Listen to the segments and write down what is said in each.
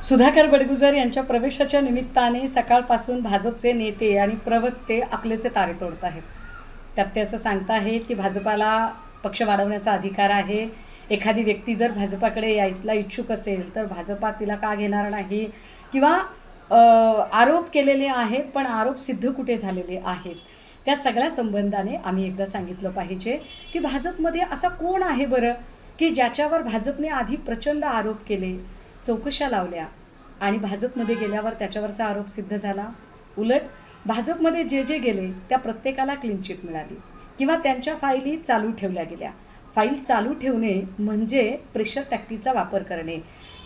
सुधाकर बडगुजर यांच्या प्रवेशाच्या निमित्ताने सकाळपासून भाजपचे नेते आणि प्रवक्ते अकलेचे तारे तोडत आहेत। त्यात ते असं सांगत आहेत की भाजपाला पक्ष वाढवण्याचा अधिकार आहे। एखादी व्यक्ती जर भाजपाकडे यायला इच्छुक असेल तर भाजपा तिला का घेणार नाही, किंवा आरोप केलेले आहेत पण आरोप सिद्ध कुठे झालेले आहेत। त्या सगळ्या संबंधाने आम्ही एकदा सांगितलं पाहिजे की भाजपमध्ये असा कोण आहे बरं की ज्याच्यावर भाजपने आधी प्रचंड आरोप केले, चौकशा लावल्या आणि भाजपमध्ये गेल्यावर त्याच्यावरचा आरोप सिद्ध झाला। उलट भाजपमध्ये जे जे गेले त्या प्रत्येकाला क्लीन चिट मिळाली किंवा त्यांच्या फाईली चालू ठेवल्या गेल्या। फाईल चालू ठेवणे म्हणजे प्रेशर टॅक्टिकचा वापर करणे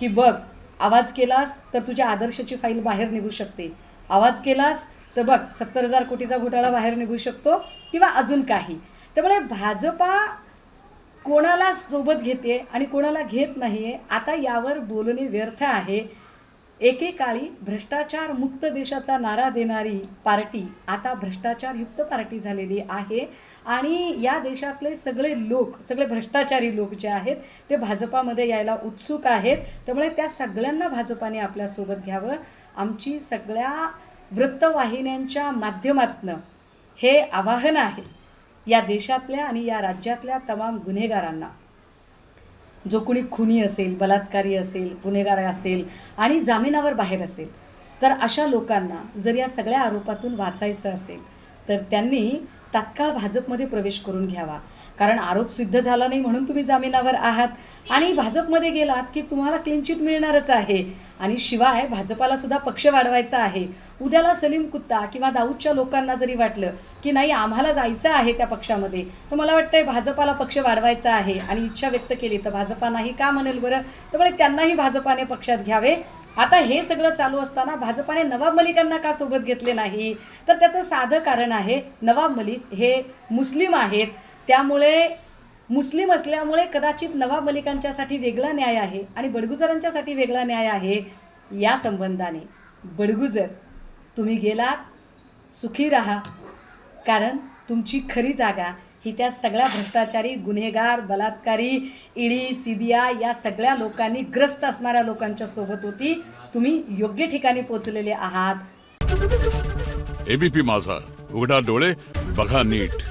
की बघ, आवाज केलास तर तुझ्या आदर्शची फाईल बाहेर निघू शकते, आवाज केलास तर बघ 70,000 कोटीचा घोटाळा बाहेर निघू शकतो किंवा अजून काही। त्यामुळे भाजपा कोणाला सोबत घेते आणि कोणाला घेत नाही आहे आता यावर बोलणे व्यर्थ आहे। एकेकाळी भ्रष्टाचार मुक्त देशाचा नारा देणारी पार्टी आता भ्रष्टाचारयुक्त पार्टी झालेली आहे आणि या देशातले सगळे लोक, सगळे भ्रष्टाचारी लोक जे आहेत ते भाजपामध्ये यायला उत्सुक आहेत। त्यामुळे त्या सगळ्यांना भाजपाने आपल्यासोबत घ्यावं। आमची सगळ्या वृत्तवाहिन्यांच्या माध्यमातून हे आवाहन आहे या देशातल्या आणि या राज्यातल्या तमाम गुन्हेगारांना, जो कोणी खुनी असेल, बलात्कारी असेल, गुन्हेगार असेल आणि जामिनावर बाहेर असेल, तर अशा लोकांना जर या सगळ्या आरोपातून वाचायचं असेल तर त्यांनी तात्काळ भाजपमध्ये प्रवेश करून घ्यावा। कारण आरोप सिद्ध झाला नाही म्हणून तुम्ही जामिनावर आहात आणि भाजपमध्ये गेलात की तुम्हाला क्लीन चिट मिळणारच आहे। आणि शिवाय भाजपाला सुद्धा पक्ष वाढवायचा आहे। उद्याला सलीम कुत्ता किंवा दाऊदच्या लोकांना जरी वाटलं की नाही आम्हाला जायचं आहे त्या पक्षामध्ये, तर मला वाटतंय भाजपाला पक्ष वाढवायचा आहे आणि इच्छा व्यक्त केली तर भाजपा नाही का म्हणेल बरं। त्यामुळे त्यांनाही भाजपाने पक्षात घ्यावे। आता हे सगळं चालू असताना भाजपाने नवाब मलिकांना का सोबत घेतले नाही, तर त्याचं साधं कारण आहे, नवाब मलिक हे मुस्लिम आहेत। त्यामुळे मुस्लिम असल्यामुळे कदाचित नवाब मलिकांच्यासाठी वेगळा न्याय आहे आणि बडगुजरांच्यासाठी वेगळा न्याय आहे। या संबंधाने बडगुजर तुम्ही गेलात सुखी राहा, कारण तुमची खरी जागा ही त्या सगळ्या भ्रष्टाचारी, गुन्हेगार, बलात्कारी, ईडी, CBI या सगळ्या लोकांनी ग्रस्त असणाऱ्या लोकांच्या सोबत होती। तुम्ही योग्य ठिकाणी पोहोचलेले आहात। ABP माझा, उघडा डोळे बघा नीट।